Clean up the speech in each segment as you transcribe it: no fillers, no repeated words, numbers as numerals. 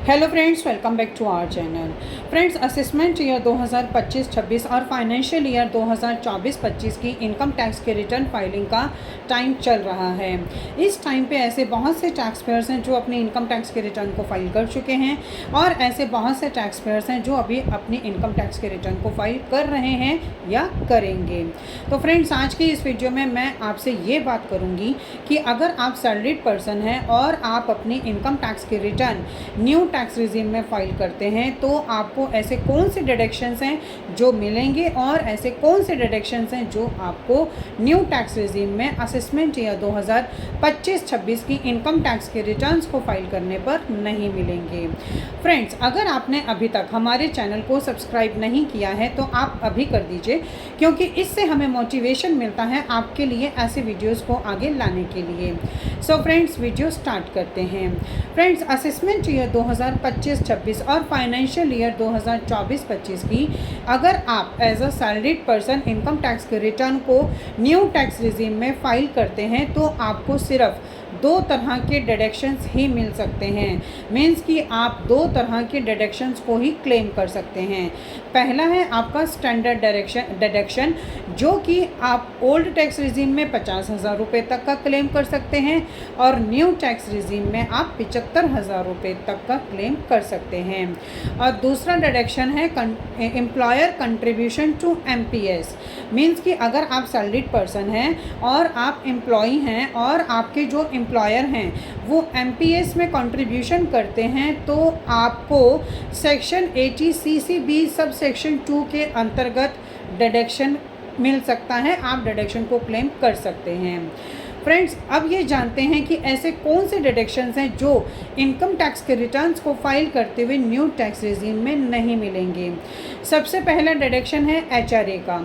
Hello friends, welcome back to our channel. Friends, assessment year 2025-26 और financial year 2024-25 की income tax के return filing का time चल रहा है। इस टाइम पे ऐसे बहुत से टैक्स पेयर्स हैं जो अपनी इनकम टैक्स के रिटर्न को फाइल कर चुके हैं और ऐसे बहुत से टैक्स पेयर्स हैं जो अभी अपनी इनकम टैक्स के रिटर्न को फाइल कर रहे हैं या करेंगे। तो फ्रेंड्स, आज की इस वीडियो में मैं आपसे ये बात करूँगी कि अगर आप सैलरीड पर्सन हैं और आप अपनी इनकम टैक्स के रिटर्न न्यू टैक्स रिजीम में फाइल करते हैं तो आपको ऐसे कौन से डिडक्शंस हैं जो मिलेंगे और ऐसे कौन से डिडक्शंस हैं जो आपको न्यू टैक्स रिजीम में असेसमेंट ईयर 2025-26 की इनकम टैक्स के रिटर्न्स को फाइल करने पर नहीं मिलेंगे। फ्रेंड्स, अगर आपने अभी तक हमारे चैनल को सब्सक्राइब नहीं किया है तो आप अभी कर दीजिए, क्योंकि इससे हमें मोटिवेशन मिलता है आपके लिए ऐसे वीडियोस को आगे लाने के लिए। सो फ्रेंड्स, वीडियो स्टार्ट करते हैं। फ्रेंड्स, असेसमेंट ईयर 2025-26 और फाइनेंशियल ईयर 2024-25 की अगर आप as a salaried person income tax के रिटर्न को न्यू टैक्स रिजीम में फाइल करते हैं तो आपको सिर्फ दो तरह के डिडक्शंस ही मिल सकते हैं। मीन्स कि आप दो तरह के डिडक्शंस को ही क्लेम कर सकते हैं। पहला है आपका स्टैंडर्ड डिडक्शन, जो कि आप ओल्ड टैक्स रिजीम में 50,000 रुपये तक का क्लेम कर सकते हैं और न्यू टैक्स रिजीम में आप 75,000 रुपये तक का क्लेम कर सकते हैं। और दूसरा डिडक्शन है employer contribution to MPS। Means कि अगर आप सैलरीड पर्सन हैं और आप एम्प्लॉई हैं और आपके जो एम्प्लॉयर हैं वो MPS में कंट्रीब्यूशन करते हैं तो आपको सेक्शन 80 CCB सब सेक्शन 2 के अंतर्गत डिडक्शन मिल सकता है। आप डिडक्शन को क्लेम कर सकते हैं। फ्रेंड्स, अब ये जानते हैं कि ऐसे कौन से डिडक्शंस हैं जो इनकम टैक्स के रिटर्न्स को फाइल करते हुए न्यू टैक्स रिजीम में नहीं मिलेंगे। सबसे पहला डिडक्शन है HRA का।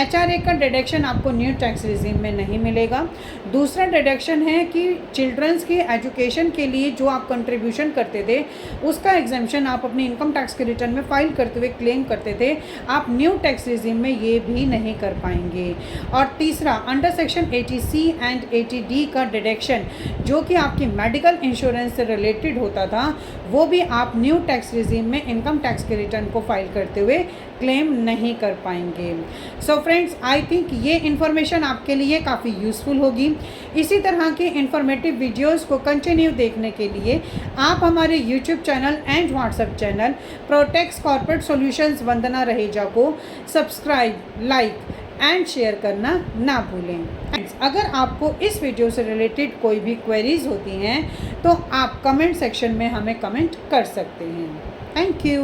HRA का डिडक्शन आपको न्यू टैक्स रिजीम में नहीं मिलेगा। दूसरा डिडक्शन है कि चिल्ड्रंस की एजुकेशन के लिए जो आप कंट्रीब्यूशन करते थे उसका एग्जेम्पशन आप अपनी इनकम टैक्स के रिटर्न में फाइल करते हुए क्लेम करते थे, आप न्यू टैक्स रिजीम में ये भी नहीं कर पाएंगे। और तीसरा, under section 80C and 80D का डिडक्शन जो कि आपकी मेडिकल इंश्योरेंस से रिलेटेड होता था वो भी आप न्यू टैक्स रिजीम में इनकम टैक्स के रिटर्न को फाइल करते हुए क्लेम नहीं कर पाएंगे। सो फ्रेंड्स, आई थिंक ये इन्फॉर्मेशन आपके लिए काफ़ी यूज़फुल होगी। इसी तरह के इन्फॉर्मेटिव वीडियोस को कंटिन्यू देखने के लिए आप हमारे YouTube channel and WhatsApp channel Protex corporate solutions Vandana Raheja को सब्सक्राइब, लाइक एंड शेयर करना ना भूलें। अगर आपको इस वीडियो से रिलेटेड कोई भी क्वेरीज होती हैं तो आप कमेंट सेक्शन में हमें कमेंट कर सकते हैं। Thank you.